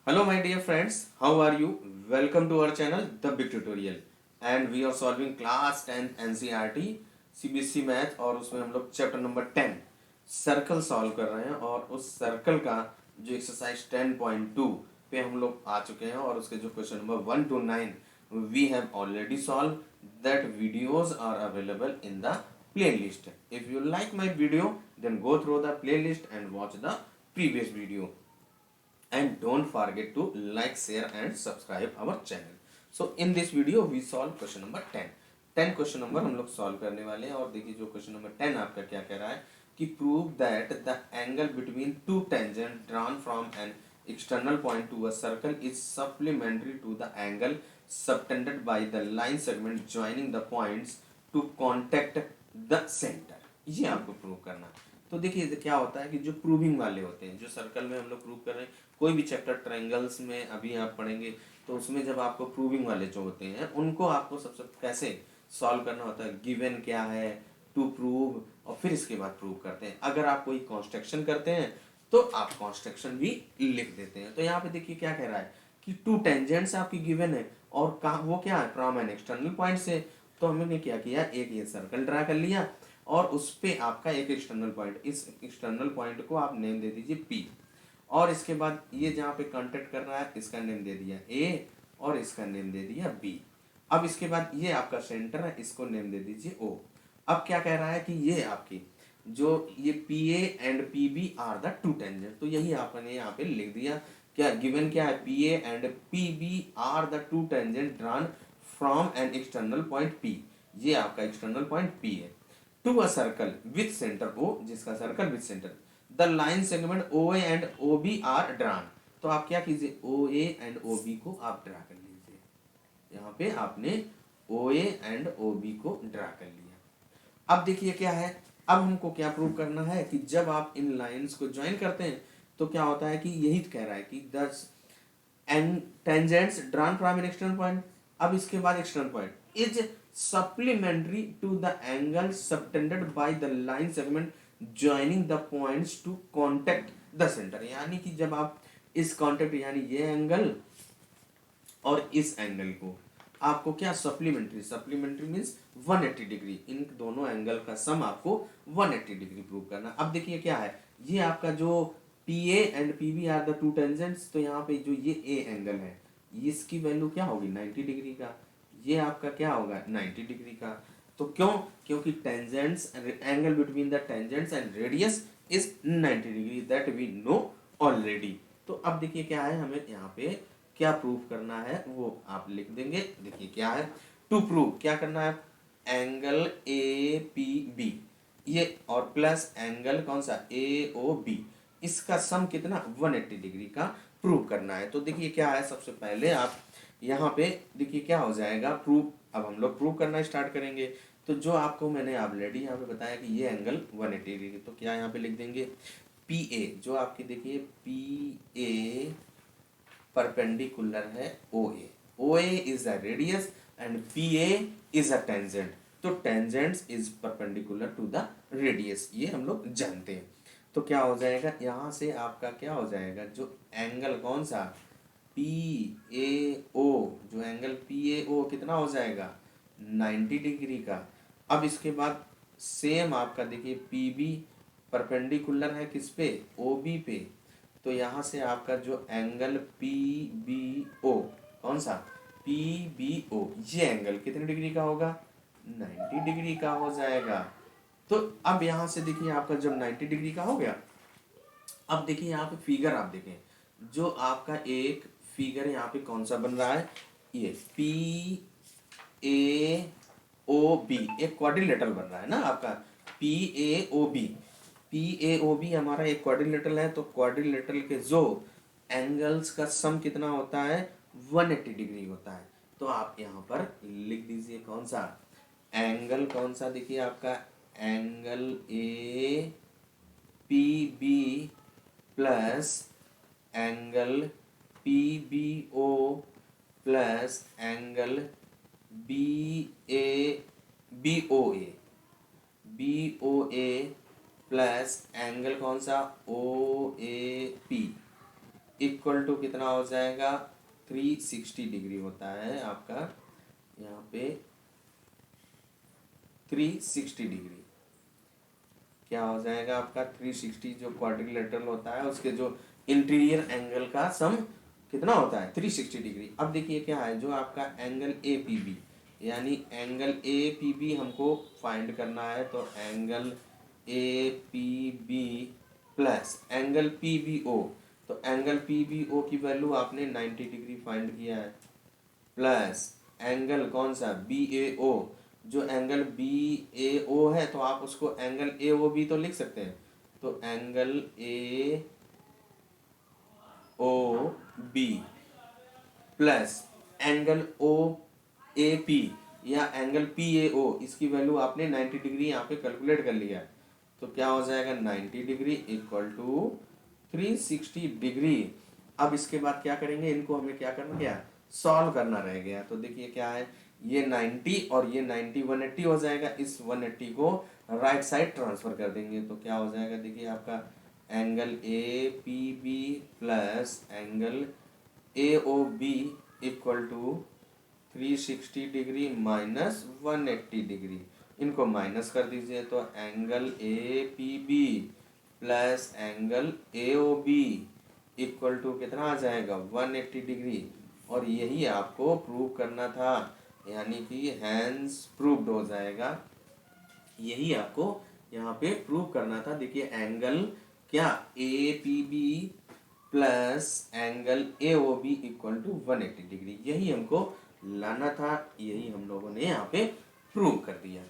Hello my dear friends, how are you? Welcome to our channel The Big Tutorial and we are solving class 10 NCERT CBSE math और उसमें हम लोग chapter number 10 circle solve कर रहे हैं और उस सर्कल का जो एक्सरसाइज 10.2 पे हम लोग आ चुके हैं और उसके जो question number 1 to 9 we have already solved. That videos are available in the playlist. If you like my video then go through the playlist and watch the previous video. And don't forget to like, share and subscribe our channel. So in this video we solve question number 10. 10 question number हम लोग solve करने वाले हैं और देखिए जो question number 10 आपका क्या कह रहा है कि prove that the angle between two tangent drawn from an external point to a circle is supplementary to the angle subtended by the line segment joining the points to contact the centre. ये आपको prove करना है। तो देखिए क्या होता है कि जो प्रूविंग वाले होते हैं, जो सर्कल में हम लोग प्रूव कर रहे हैं, कोई भी चैप्टर ट्रायंगल्स में अभी आप पढ़ेंगे तो उसमें जब आपको प्रूविंग वाले जो होते हैं उनको आपको सबसे कैसे सॉल्व करना होता है, गिवन क्या है, टू प्रूव, और फिर इसके बाद प्रूव करते हैं। अगर आप कोई कॉन्स्ट्रक्शन करते हैं तो आप कॉन्स्ट्रक्शन भी लिख देते हैं। तो यहाँ पे देखिए क्या कह रहा है कि टू टेंजेंट्स आपकी गिवन है और वो क्या है, फ्रॉम एन एक्सटर्नल पॉइंट से। तो हमने क्या किया, एक ये सर्कल ड्रा कर लिया और उस पे आपका एक एक्सटर्नल पॉइंट, इस एक्सटर्नल पॉइंट को आप नेम दे दीजिए P और इसके बाद ये जहाँ पे कांटेक्ट कर रहा है इसका नेम दे दिया A और इसका नेम दे दिया B। अब इसके बाद ये आपका सेंटर है, इसको नेम दे दीजिए O। अब क्या कह रहा है कि ये आपकी जो ये PA and PB are the two tangent. तो यही आपने यहाँ पे लिख दिया। क्या गिवन क्या है, PA and PB are the two tangent drawn from an external point P। ये आपका एक्सटर्नल पॉइंट P है to a circle with centre O, जिसका circle with centre the line segment OA and OB are drawn. तो आप क्या कीजिए, OA and OB को आप ड्रा कर लीजिए। यहाँ पे आपने OA एंड OB को ड्रा कर लिया। अब देखिए क्या है, अब हमको क्या प्रूव करना है कि जब आप इन लाइंस को ज्वाइन करते हैं तो क्या होता है कि यही कह रहा है कि the end tangents drawn from an external point. अब इसके बाद external point is supplementary to the angle subtended by the line segment joining the points to contact the center। यानी कि जब आप इस कॉन्टेक्ट यानी ये एंगल और इस एंगल को आपको क्या सप्लीमेंट्री, सप्लीमेंट्री मीन्स 180 डिग्री, इन दोनों एंगल का सम आपको 180 डिग्री प्रूव करना। अब देखिए क्या है, ये आपका जो PA and PB are the two tangents. तो यहाँ पे जो ये A एंगल है इसकी वैल्यू क्या होगी, 90 डिग्री का। ये आपका क्या होगा, 90 डिग्री का। तो क्यों, क्योंकि tangents angle between the tangents and radius is 90 degree, that we know already. तो अब देखिए क्या है, हमें यहाँ पे क्या प्रूव करना है वो आप लिख देंगे। देखिए क्या है, टू प्रूव क्या करना है, एंगल APB ये और प्लस एंगल कौन सा AOB, इसका सम कितना 180 डिग्री का प्रूव करना है। तो देखिए क्या है, सबसे पहले आप यहाँ पे देखिए क्या हो जाएगा प्रूव। अब हम लोग प्रूव करना स्टार्ट करेंगे। तो जो आपको मैंने ऑलरेडी यहाँ पे बताया कि ये एंगल 180 डिग्री, तो क्या यहाँ पे लिख देंगे PA, जो आपकी देखिए PA परपेंडिकुलर है OA is the radius and PA is a tangent. तो tangents is perpendicular to the radius, ये हम लोग जानते हैं। तो क्या हो जाएगा, यहाँ से आपका क्या हो जाएगा, जो एंगल कौन सा PAO, जो एंगल PAO कितना हो जाएगा 90 डिग्री का। अब इसके बाद सेम आपका देखिए PB परपेंडिकुलर है किस पे, OB पे। तो यहाँ से आपका जो एंगल PBO कौन सा PBO, ये एंगल कितने डिग्री का होगा 90 डिग्री का हो जाएगा। तो अब यहाँ से देखिए आपका जब 90 डिग्री का हो गया, अब देखिए यहाँ पे फिगर आप देखें, जो आपका एक फिगर यहाँ पे कौन सा बन रहा है, ये PAOB एक क्वाड्रिलेटरल बन रहा है ना आपका PAOB हमारा एक क्वाड्रिलेटरल है। तो क्वाड्रिलेटरल के जो एंगल्स का सम कितना होता है 180 डिग्री होता है। तो आप यहाँ पर लिख दीजिए कौन सा एंगल, कौन सा देखिए आपका angle APB plus angle PBO plus angle BOA plus angle कौन सा OAP। इक्वल टू कितना हो जाएगा 360 डिग्री होता है आपका यहाँ पे 360 डिग्री। क्या हो जाएगा आपका 360 जो क्वाड्रिलेटरल होता है उसके जो इंटीरियर एंगल का सम कितना होता है 360 डिग्री। अब देखिए क्या है जो आपका एंगल ए पी बी यानी एंगल ए पी बी हमको फाइंड करना है तो angle A P B plus angle P B O. तो एंगल पी बी ओ की वैल्यू आपने 90 डिग्री फाइंड किया है प्लस एंगल कौन सा बी ए ओ। जो एंगल बी ए ओ है तो आप उसको एंगल ए ओ बी तो लिख सकते हैं। तो angle A O B plus angle O A P या एंगल पी ए ओ इसकी वैल्यू आपने 90 डिग्री यहाँ पे कैलकुलेट कर लिया। तो क्या हो जाएगा 90 डिग्री इक्वल टू 360 डिग्री। अब इसके बाद क्या करेंगे इनको हमें क्या करना गया सॉल्व करना रह गया। तो देखिए क्या है ये 90 और ये 90 180 हो जाएगा। इस 180 को राइट साइड ट्रांसफर कर देंगे तो क्या हो जाएगा देखिए आपका angle A P B plus angle A O B equal to 360 degree minus 180 degree. इनको माइनस कर दीजिए तो angle A P B plus angle A O B equal to कितना आ जाएगा 180 डिग्री। और यही आपको प्रूव करना था यानी कि हैंस प्रूव्ड हो जाएगा। यही आपको यहाँ पे प्रूव करना था। देखिए एंगल क्या A P B plus angle A O B equal to 180 degree यही हमको लाना था। यही हम लोगों ने यहाँ पे प्रूव कर दिया।